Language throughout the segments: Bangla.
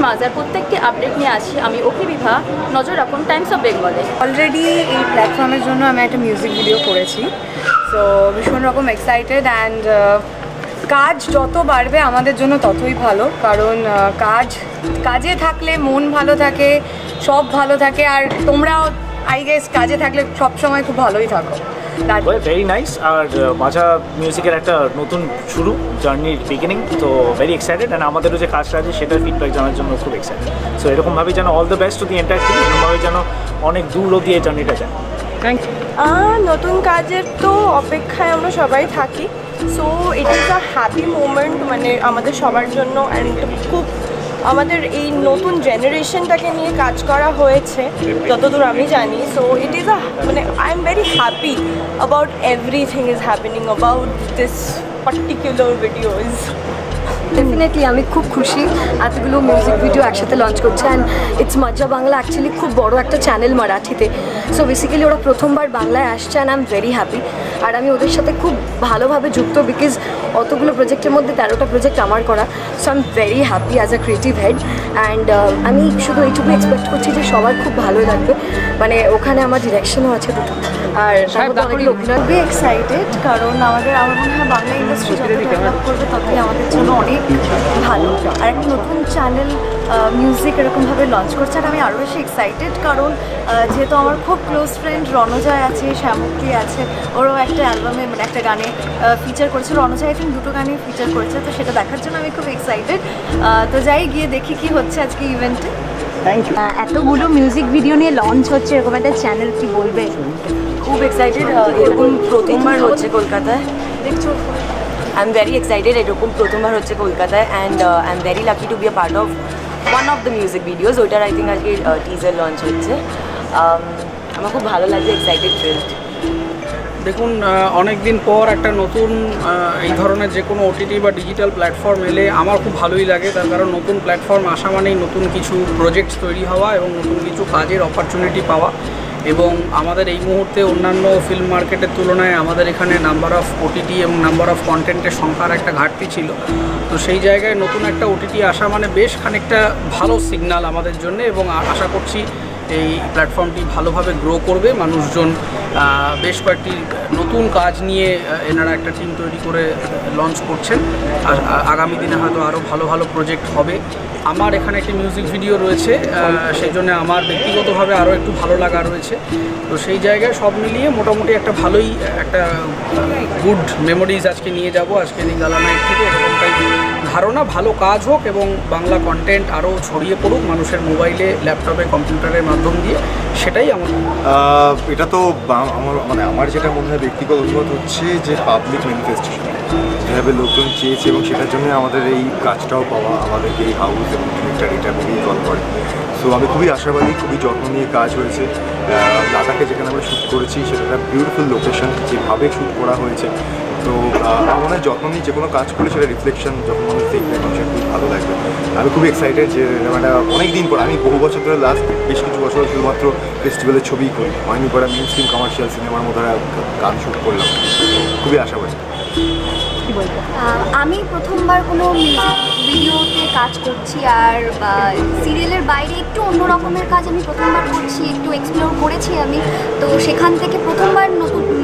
মাজার প্রত্যেকটি আপডেট নিয়ে আসি আমি ওকে বিভা। নজর রাখুন টাইমস অফ বেঙ্গলে। অলরেডি এই প্ল্যাটফর্মের জন্য আমি একটা মিউজিক ভিডিও করেছি, সো ভীষণ রকম এক্সাইটেড অ্যান্ড কাজ যত বাড়বে আমাদের জন্য ততই ভালো, কারণ কাজে থাকলে মন ভালো থাকে, সব ভালো থাকে, আর তোমরাও আই গেস কাজে থাকলে সবসময় খুব ভালোই থাকো। Very nice. আর মাজা মিউজিকের একটা নতুন শুরু, জার্নির বিগিনিং, তো ভেরি এক্সাইটেড। অ্যান্ড আমাদেরও যে কাজটা আছে সেটার ফিডব্যাক জানার জন্য খুব এক্সাইটেড। সো এরকমভাবে যেন all the best to the entire team, এরকমভাবে যেন অনেক দূর অবধি এই জার্নিটা যায়। Thank you. নতুন কাজের তো অপেক্ষায় আমরা সবাই থাকি, so it is a happy moment মানে আমাদের সবার জন্য। অ্যান্ড খুব আমাদের এই নতুন জেনারেশনটাকে নিয়ে কাজ করা হয়েছে যতদূর আমি জানি, সো ইট ইজ মানে I am very happy about everything is happening about this particular videos. Definitely আমি খুব খুশি এতগুলো মিউজিক ভিডিও একসাথে লঞ্চ করছে। অ্যান্ড ইটস মাজা বাংলা অ্যাকচুয়ালি খুব বড় একটা চ্যানেল মারাঠিতে, সো বেসিক্যালি ওরা প্রথমবার বাংলায় আসছে and I am very happy. আর আমি ওদের সাথে খুব ভালোভাবে যুক্ত, বিকজ অতগুলো প্রজেক্টের মধ্যে 13টা প্রজেক্ট আমার করা, so I am very happy as a creative head. And আমি শুধু এইটুকু এক্সপেক্ট করছি যে সবার খুব ভালোই লাগবে, মানে ওখানে আমার ডিরেকশনও আছে দুটো, আর খুবই এক্সাইটেড, কারণ আমার মনে হয় বাংলা ইন্ডাস্ট্রি যত ডেভেলপ করবে ততই আমাদের জন্য অনেক ভালো। আর একটা নতুন চ্যানেল মিউজিক এরকমভাবে লঞ্চ করছে, আর আমি আরও বেশি এক্সাইটেড, কারণ যেহেতু আমার খুব ক্লোজ ফ্রেন্ড রণজয় আছে, শ্যামকি আছে, ওরও একটা অ্যালবামে মানে একটা গানে ফিচার করেছে। রণজয় আই থিঙ্ক দুটো গানে ফিচার করেছে, তো সেটা দেখার জন্য আমি খুব এক্সাইটেড। তো যাই গিয়ে দেখি কি হচ্ছে আজকে ইভেন্টে। Thank you. এতগুলো মিউজিক ভিডিও নিয়ে লঞ্চ হচ্ছে এরকম একটা চ্যানেল, কি বলবে? খুব এক্সাইটেড, এরকম প্রথমবার হচ্ছে কলকাতায়। দেখছো, আই এম ভেরি এক্সাইটেড, এরকম প্রথমবার হচ্ছে কলকাতায়। And I am very lucky to be a part of one of the music videos. ওইটার আই থিঙ্ক আজকে টিজার লঞ্চ হচ্ছে। আমার খুব ভালো লাগছে, এক্সাইটেড, থ্রিলড। দেখুন, অনেক দিন পর একটা নতুন এই ধরনের যে কোনো ওটিটি বা ডিজিটাল প্ল্যাটফর্ম এলে আমার খুব ভালোই লাগে, তার কারণ নতুন প্ল্যাটফর্ম আসা মানেই নতুন কিছু প্রজেক্টস তৈরি হওয়া এবং নতুন কিছু কাজের অপরচুনিটি পাওয়া। এবং আমাদের এই মুহূর্তে অন্যান্য ফিল্ম মার্কেটের তুলনায় আমাদের এখানে নাম্বার অফ ওটিটি এবং নাম্বার অফ কন্টেন্টের সংখ্যার একটা ঘাটতি ছিল, তো সেই জায়গায় নতুন একটা ওটিটি আসা মানে বেশ খানিকটা ভালো সিগন্যাল আমাদের জন্য। এবং আশা করছি এই প্ল্যাটফর্মটি ভালোভাবে গ্রো করবে। মানুষজন বেশ কয়েকটি নতুন কাজ নিয়ে এনারা একটা টিম তৈরি করে লঞ্চ করছেন, আর আগামী দিনে হয়তো আরও ভালো ভালো প্রজেক্ট হবে। আমার এখানে একটি মিউজিক ভিডিও রয়েছে, সেই জন্য আমার ব্যক্তিগতভাবে আরও একটু ভালো লাগা রয়েছে। তো সেই জায়গায় সব মিলিয়ে মোটামুটি একটা ভালোই একটা গুড মেমোরিজ আজকে নিয়ে যাব আজকের এই গালা নাইট থেকে। এরকমটাই ধারণা, ভালো কাজ হোক এবং বাংলা কন্টেন্ট আরও ছড়িয়ে পড়ুক মানুষের মোবাইলে, ল্যাপটপে, কম্পিউটারের মাধ্যম দিয়ে, সেটাই আমার। এটা তো আমার যেটা মনে হয় ব্যক্তিগত অভিমত হচ্ছে যে পাবলিক ম্যানিফেস্টেশন যেভাবে লোকজন চেয়েছে, এবং সেটার জন্য আমাদের এই কাজটাও পাওয়া, আমাদেরকে এই হাউস এবং ডিরেক্টর এটা খুবই জল করে। সো আমি খুবই আশাবাদী, খুবই যত্ন নিয়ে কাজ হয়েছে। লাদাখে যেখানে আমরা শ্যুট করেছি সেটা একটা বিউটিফুল লোকেশন, যেভাবে শ্যুট করা হয়েছে। তো আমার মনে হয় যখন যে কোনো কাজ করলে সেটা রিফ্লেকশন যখন মানুষ দেখবে মানুষের খুব ভালো লাগবে। আমি খুবই এক্সাইটেড যে মানে অনেক দিন পর, আমি বহু বছর ধরে লাস্ট বেশ কিছু বছর শুধুমাত্র ফেস্টিভ্যালের ছবিই করি, হয়নি পরে মেইন স্ট্রিম কমার্শিয়াল সিনেমার মধ্যে গান শ্যুট করলাম। খুবই আশাবাদী। আমি প্রথমবার কোনো মিউজিক ভিডিওতে কাজ করছি, আর সিরিয়ালের বাইরে একটু অন্য রকমের কাজ আমি প্রথমবার করছি, একটু এক্সপ্লোর করেছি আমি। তো সেখান থেকে প্রথমবার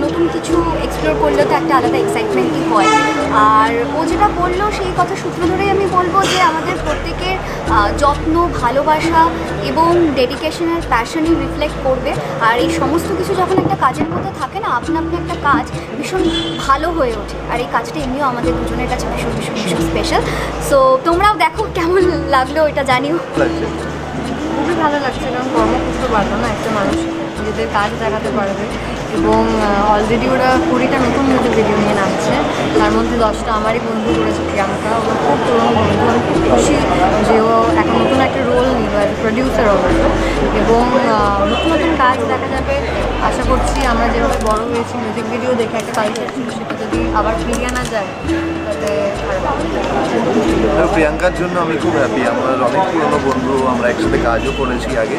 নতুন কিছু এক্সপ্লোর করলে তো একটা আলাদা এক্সাইটমেন্টই হয়। আর ও যেটা বললো সেই কথা সূত্র ধরেই আমি বলবো যে আমাদের প্রত্যেকের যত্ন, ভালোবাসা এবং ডেডিকেশনের প্যাশনই রিফ্লেক্ট করবে। আর এই সমস্ত কিছু যখন একটা কাজের মধ্যে থাকে না, আপনা আপনি একটা কাজ ভীষণ ভালো হয়ে ওঠে। আর এই কাজটা এমনিও আমাদের দুজনের কাছে ভীষণ ভীষণ ভীষণ স্পেশাল। সো তোমরাও দেখো কেমন লাগলো, এটা জানিও। খুবই ভালো লাগছে, কারণ কর্ম করতে পারলো না একটা মানুষ নিজেদের কাজ দেখাতে পারবে। এবং অলরেডি ওরা 20টা নতুন মিউজিক ভিডিও নিয়ে নামছে, তার মধ্যে 10টা আমারই বন্ধু করেছে, প্রিয়াঙ্কা। ওর খুব পুরোনো বন্ধু, আমি খুব খুশি যে ও এখন নতুন একটা রোল নিল অ্যাজ প্রডিউসার অবশ্য। এবং নতুন নতুন কাজ দেখা যাবে। আশা করছি আমরা যেভাবে বড় হয়েছি মিউজিক ভিডিও দেখে একটা কালচার ছিল, সেটা যদি আবার ফিরিয়ে আনা যায় তাহলে প্রিয়াঙ্কার জন্য আমি খুব হ্যাপি। আমার অনেক পুরনো বন্ধু, আমরা একসাথে কাজও করেছি আগে।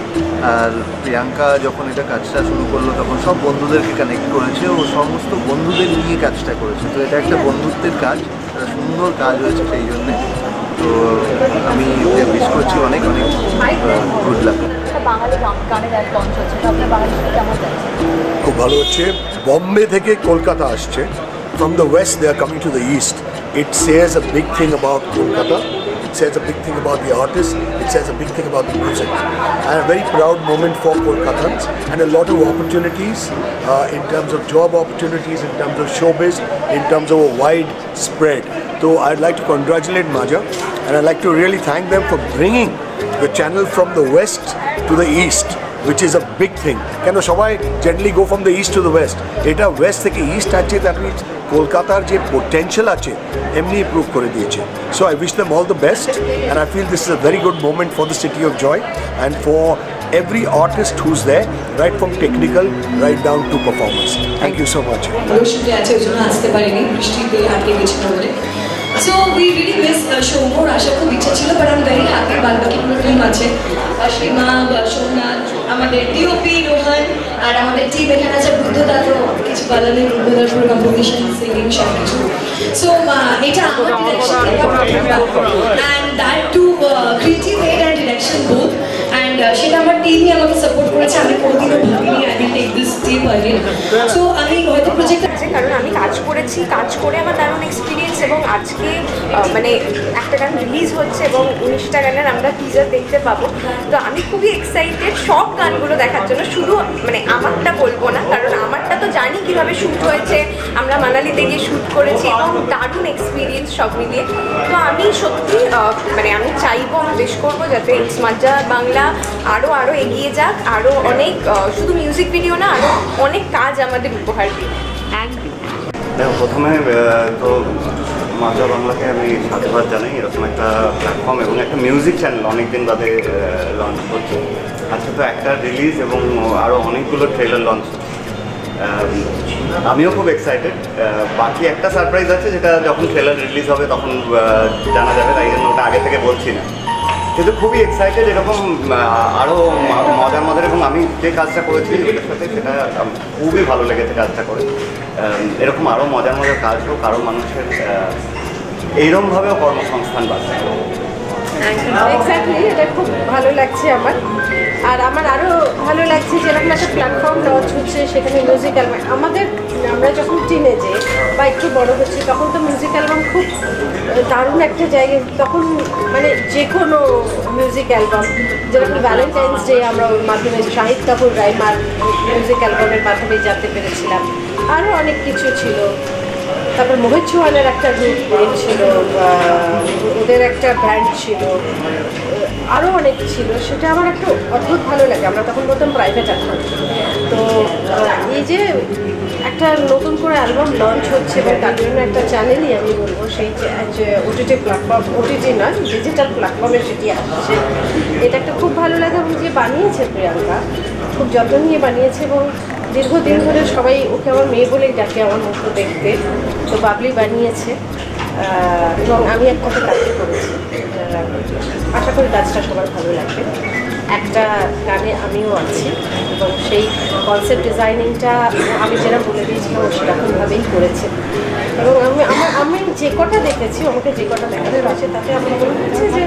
আর প্রিয়াঙ্কা যখন এটা কাজটা শুরু করলো তখন সব বন্ধুদেরকে কানেক্ট করেছে, ও সমস্ত বন্ধুদের নিয়ে কাজটা করেছে। তো এটা একটা বন্ধুত্বের কাজ, একটা সুন্দর কাজ হয়েছে সেই জন্যে। তো আমি উইশ করছি অনেক অনেক গুড লাক। বাঙালি গানের এক লঞ্চ হচ্ছে, আপনার বাঙালি কেমন যাচ্ছে? খুব ভালো হচ্ছে। বম্বে থেকে কলকাতা আসছে, from the west they are coming to the east. It says a big thing about Kolkata, it says a big thing about the artists, it says a big thing about the music, and a very proud moment for Kolkatans, and a lot of opportunities in terms of job opportunities, in terms of showbiz, in terms of a wide spread. So I'd like to congratulate Maja, and I'd like to really thank them for bringing the channel from the west to the east, which is a big thing. কেন সবাই generally go from the east to the west, এটা west থেকে east আছে, that means কলকাতার যে potential আছে এমনি প্রুভ করে দিয়েছে। So I wish them all the best, and I feel this is a very good moment for the city of Joy and for every artist who's there, right from technical right down to performance. Thank you so much. শুটে আছে ওই জন্য আসতে পারিনি, বৃষ্টিতে আটকে গেছিল বলে। So we really miss Shomo. আসার খুব ইচ্ছা ছিল, but I'm very happy বাদবাকি পুরো টিম আছে, শ্রীমা, সোমনাথ, আমাদের ডিওপি রোহন, আর আমাদের টিম এখানে আছে বুদ্ধদা, তো কিছু বলার নেই, বুদ্ধদার পুরো কম্পোজিশন, সিঙ্গিং সব কিছু। সো এটা আমার direction and that too creative ad and direction both, and সেটা আমার টিমই আমাকে সাপোর্ট করেছে। আমি কোনোদিনও ভাবিনি I will take this step আগে। সো আমি হয়তো প্রজেক্ট আছে, কারণ আমি কাজ করেছি, কাজ করে আমার দারুণ এক্সপিরিয়েন্স, এবং আজকে মানে একটা গান রিলিজ হচ্ছে এবং 19টা গানের আমরা টিজার দেখতে পাবো। তো আমি খুবই এক্সাইটেড সব গানগুলো দেখার জন্য। শুধু মানে আমারটা বলবো না, কারণ আমারটা তো জানি কীভাবে শ্যুট হয়েছে, আমরা মানালিতে গিয়ে শ্যুট করেছি এবং দারুণ এক্সপিরিয়েন্স সব মিলিয়ে। তো আমি সত্যি মানে আমি চাইবো, আমি বেশ করবো যাতে ইটস মাজা বাংলা আরও এগিয়ে যাক, আরও অনেক শুধু মিউজিক ভিডিও না, আরও অনেক কাজ আমাদের উপহার দিই। Thank you. দেখো, প্রথমে তো মাজা বাংলাকে আমি সাধুবাদ জানাই, এরকম একটা প্ল্যাটফর্ম এবং একটা মিউজিক চ্যানেল অনেকদিন বাদে লঞ্চ করছে। আজকে তো একটা রিলিজ এবং আরও অনেকগুলো ট্রেলার লঞ্চ হচ্ছে। আমিও খুব এক্সাইটেড। বাকি একটা সারপ্রাইজ আছে, যেটা যখন ট্রেলার রিলিজ হবে তখন জানা যাবে, তাই জন্য ওটা আগে থেকে বলছি না। কিন্তু খুবই এক্সাইটেড, এরকম আরও মজার এবং আমি যে কাজটা করেছি ওদের সাথে, সেটা খুবই ভালো লেগেছে কাজটা করে। এরকম আরও মজার কাজ হোক, আরও মানুষের এইরকমভাবেও কর্মসংস্থান বাড়বে। এক্স্যাক্টলি, এটা খুব ভালো লাগছে আমার। আর আমার আরও ভালো লাগছে যেরকম একটা প্ল্যাটফর্ম লঞ্চ হচ্ছে, সেখানে মিউজিক অ্যালবাম আমাদের, আমরা যখন টিনেজে বা একটু বড় হচ্ছি তখন তো মিউজিক অ্যালবাম খুব দারুণ একটা জায়গায়, তখন মানে যে কোনো মিউজিক অ্যালবাম, যেরকম ভ্যালেন্টাইন্স ডে আমরা ওর মাধ্যমে শাহিদ কাপুর রাইমার মিউজিক অ্যালবামের মাধ্যমে জানতে পেরেছিলাম, আরও অনেক কিছু ছিল। তারপর মোহিত চৌহানের একটা গ্রুপ ছিল, ওদের একটা ব্যান্ড ছিল, আরও অনেক ছিল। সেটা আমার একটু অদ্ভুত ভালো লাগে। আমরা তখন বলতাম প্রাইভেট এখন। তো এই যে একটা নতুন করে অ্যালবাম লঞ্চ হচ্ছে এবং তার জন্য একটা চ্যানেলই আমি বলবো, সেই যে ওটিটি প্ল্যাটফর্ম, ওটিটি নয় ডিজিটাল প্ল্যাটফর্মে সেটি আসছে, এটা একটা খুব ভালো লাগে। এবং যে বানিয়েছে প্রিয়াঙ্কা খুব যত্ন নিয়ে বানিয়েছে, এবং দীর্ঘদিন ধরে সবাই ওকে আমার মেয়ে বলেই ডাকে আমার মতো দেখতে। তো বাবলি বানিয়েছে এবং আমি একটা কাজ করেছি, আশা করি কাজটা সবার ভালো লাগবে। একটা গানে আমিও আছি এবং সেই কনসেপ্ট ডিজাইনিংটা আমি যেটা বলে দিয়েছিলাম সেরকমভাবেই করেছে। এবং আমি যে কটা দেখেছি, আমাকে যে কটা দেখানোর আছে, তাতে আমার মনে হচ্ছে যে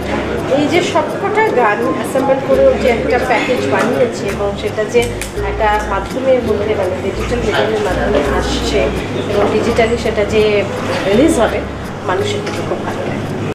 এই যে সবকটা গান অ্যাসেম্বল করে যে একটা প্যাকেজ বানিয়েছে এবং সেটা যে একটা মাধ্যমের মধ্যে মানে ডিজিটাল মিডিয়ামের মাধ্যমে আসছে এবং ডিজিটালি সেটা যে রিলিজ হবে, মানুষের খুব ভালো লাগে।